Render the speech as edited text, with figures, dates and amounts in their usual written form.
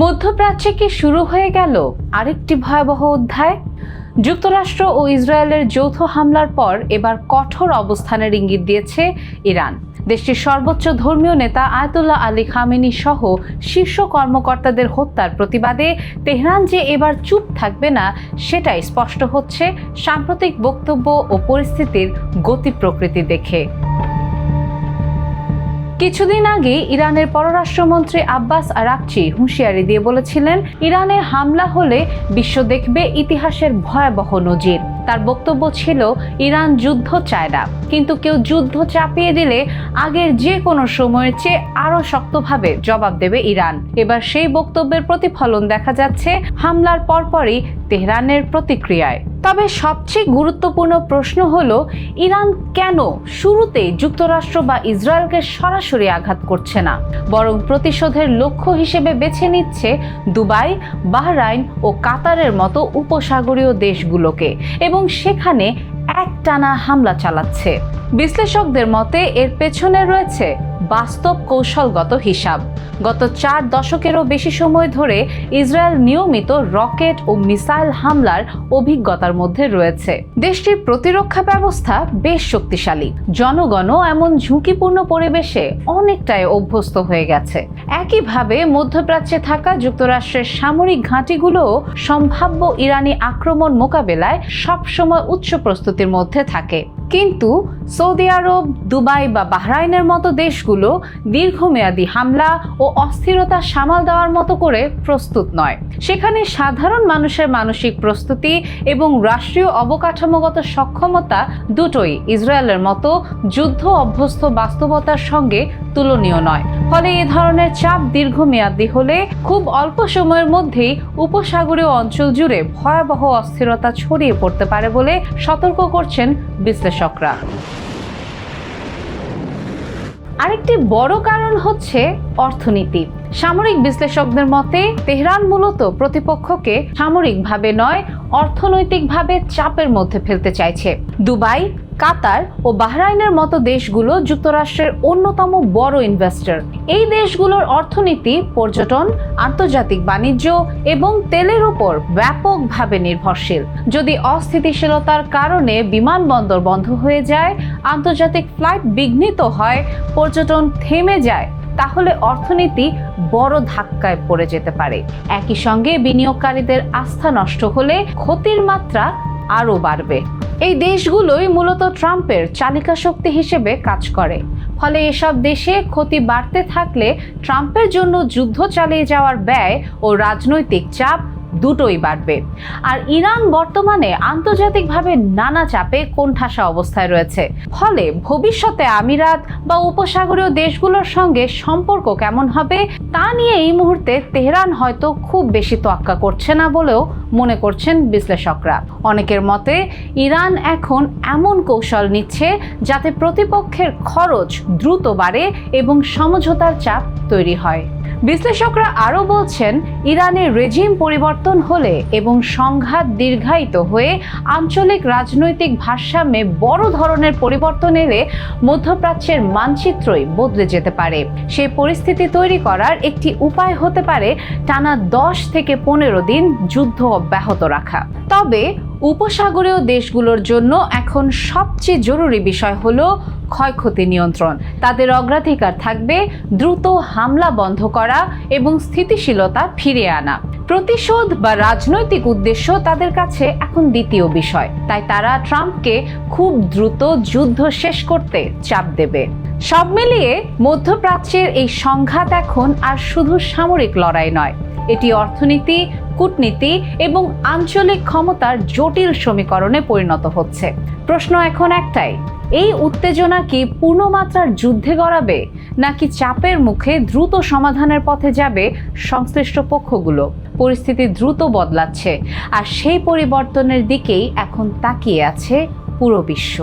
মধ্যপ্রাচ্যে কি শুরু হয়ে গেল আরেকটি ভয়াবহ অধ্যায়? যুক্তরাষ্ট্র ও ইসরায়েলের যৌথ হামলার পর এবার কঠোর অবস্থানের ইঙ্গিত দিয়েছে ইরান। দেশটির সর্বোচ্চ ধর্মীয় নেতা আয়াতুল্লাহ আলী খামেনি সহ শীর্ষ কর্মকর্তাদের হত্যার প্রতিবাদে তেহরান যে এবার চুপ থাকবে না সেটাই স্পষ্ট হচ্ছে সাম্প্রতিক বক্তব্য ও পরিস্থিতির গতি প্রকৃতি দেখে। কিছুদিন আগে ইরানের পররাষ্ট্রমন্ত্রী আব্বাস আরাকচি হুঁশিয়ারি দিয়ে বলেছিলেন, ইরানে হামলা হলে বিশ্ব দেখবে ইতিহাসের ভয়াবহ নজির। তার বক্তব্য ছিল, ইরান যুদ্ধ চায় না, কিন্তু কেউ যুদ্ধ চাপিয়ে দিলে আগের যে কোনো সময়ের চেয়ে আরও শক্তভাবে জবাব দেবে ইরান। এবার সেই বক্তব্যের প্রতিফলন দেখা যাচ্ছে হামলার পরপরই তেহরানের প্রতিক্রিয়ায়। তবে সবচেয়ে গুরুত্বপূর্ণ প্রশ্ন হলো, ইরান কেন শুরুতেই যুক্তরাষ্ট্র বা ইসরায়েলকে সরাসরি আঘাত করছে না, বরং প্রতিশোধের লক্ষ্য হিসেবে বেছে নিচ্ছে দুবাই, বাহরাইন ও কাতারের মতো উপসাগরীয় দেশগুলোকে এবং সেখানে একটানা হামলা চালাচ্ছে। বিশ্লেষকদের মতে এর পেছনে রয়েছে বাস্তব কৌশলগত হিসাব। গত 4 দশকেরও বেশি সময় ধরে ইসরায়েল নিয়মিত রকেট ও মিসাইল হামলার অভিজ্ঞতার মধ্যে রয়েছে। দেশটির প্রতিরক্ষা ব্যবস্থা বেশ শক্তিশালী, জনগণও এমন ঝুঁকিপূর্ণ পরিবেশে অনেকটাই অভ্যস্ত হয়ে গেছে। একইভাবে মধ্যপ্রাচ্যে থাকা যুক্তরাষ্ট্রের সামরিক ঘাঁটিগুলোও সম্ভাব্য ইরানি আক্রমণ মোকাবেলায় সবসময় উচ্চ প্রস্তুতির মধ্যে থাকে। কিন্তু সৌদি আরব, দুবাই বা বাহরাইনের মতো দেশগুলো দীর্ঘমেয়াদী হামলা ও অস্থিরতা সামাল দেওয়ার মতো করে প্রস্তুত নয়। সেখানে সাধারণ মানুষের মানসিক প্রস্তুতি এবং রাষ্ট্রীয় অবকাঠামোগত সক্ষমতা দুটোই ইসরায়েলের মতো যুদ্ধ অভ্যস্ত বাস্তবতার সঙ্গে তুলনীয় নয়। ফলে এ ধরনের চাপ দীর্ঘমেয়াদী হলে খুব অল্প সময়ের মধ্যেই উপসাগরীয় অঞ্চল জুড়ে ভয়াবহ অস্থিরতা ছড়িয়ে পড়তে পারে বলে সতর্ক করছেন বিশ্লেষকরা। আরেকটি বড় কারণ হচ্ছে অর্থনীতি। সামরিক বিশ্লেষকদের মতে তেহরান মূলত প্রতিপক্ষকে সামরিকভাবে নয়, অর্থনৈতিকভাবে চাপের মধ্যে ফেলতে চাইছে। দুবাই, কাতার ও বাহরাইনের মতো দেশগুলো যুক্তরাষ্ট্রের অন্যতম বড় ইনভেস্টর। এই দেশগুলোর অর্থনীতি পর্যটন, আন্তর্জাতিক বাণিজ্য এবং তেলের উপর ব্যাপকভাবে নির্ভরশীল। যদি অস্থিতিশীলতার কারণে বিমানবন্দর বন্ধ হয়ে যায়, আন্তর্জাতিক ফ্লাইট বিঘ্নিত হয়, পর্যটন থেমে যায়, তাহলে অর্থনীতি বড় ধাক্কায় পড়ে যেতে পারে। একই সঙ্গে বিনিয়োগকারীদের আস্থা নষ্ট হলে ক্ষতির মাত্রা আরও বাড়বে। এই দেশগুলোই মূলত ট্রাম্পের চালিকা শক্তি হিসেবে কাজ করে। ফলে এসব দেশে ক্ষতি বাড়তে থাকলে ট্রাম্পের জন্য যুদ্ধ চালিয়ে যাওয়ার ব্যয় ও রাজনৈতিক চাপ দুটোই বাড়বে। আর ইরান বর্তমানে আন্তর্জাতিকভাবে নানা চাপে কোণঠাসা অবস্থায় রয়েছে। ফলে ভবিষ্যতে আমিরাত বা উপসাগরীয় দেশগুলোর সঙ্গে সম্পর্ক কেমন হবে তা নিয়ে এই মুহূর্তে তেহরান হয়তো খুব বেশি তোয়াক্কা করছে না বলেও মনে করছেন বিশ্লেষকরা। অনেকের মতে ইরান এখন এমন কৌশল নিচ্ছে যাতে প্রতিপক্ষের খরচ দ্রুত বাড়ে এবং সমঝোতার চাপ তৈরি হয়। বিশ্লেষকরা আরও বলছেন, ইরানের রেজিম পরিবর্তন হলে এবং সংঘাত দীর্ঘায়িত হয়ে আঞ্চলিক রাজনৈতিক ভারসাম্যে বড় ধরনের পরিবর্তন এলে মধ্যপ্রাচ্যের মানচিত্রই বদলে যেতে পারে। সেই পরিস্থিতি তৈরি করার একটি উপায় হতে পারে টানা 10 থেকে 15 দিন যুদ্ধ অব্যাহত রাখা। তবে উপসাগরীয় দেশগুলোর জন্য এখন সবচেয়ে জরুরি বিষয় হলো ক্ষয়ক্ষতি নিয়ন্ত্রণ। তাদের অগ্রাধিকার থাকবে দ্রুত হামলা বন্ধ করা এবং স্থিতিশীলতা ফিরিয়ে আনা। প্রতিশোধ বা রাজনৈতিক উদ্দেশ্য তাদের কাছে এখন দ্বিতীয় বিষয়। তাই তারা ট্রাম্পকে খুব দ্রুত যুদ্ধ শেষ করতে চাপ দেবে। সব মিলিয়ে মধ্যপ্রাচ্যের এই সংঘাত এখন আর শুধু সামরিক লড়াই নয়, এটি অর্থনীতি, কূটনীতি এবং আঞ্চলিক ক্ষমতার জটিল সমীকরণে পরিণত হচ্ছে। প্রশ্ন এখন একটাই, এই উত্তেজনা কি পূর্ণমাত্রার যুদ্ধে গড়াবে, নাকি চাপের মুখে দ্রুত সমাধানের পথে যাবে সংশ্লিষ্ট পক্ষগুলো? পরিস্থিতি দ্রুত বদলাচ্ছে, আর সেই পরিবর্তনের দিকেই এখন তাকিয়ে আছে পুরো বিশ্ব।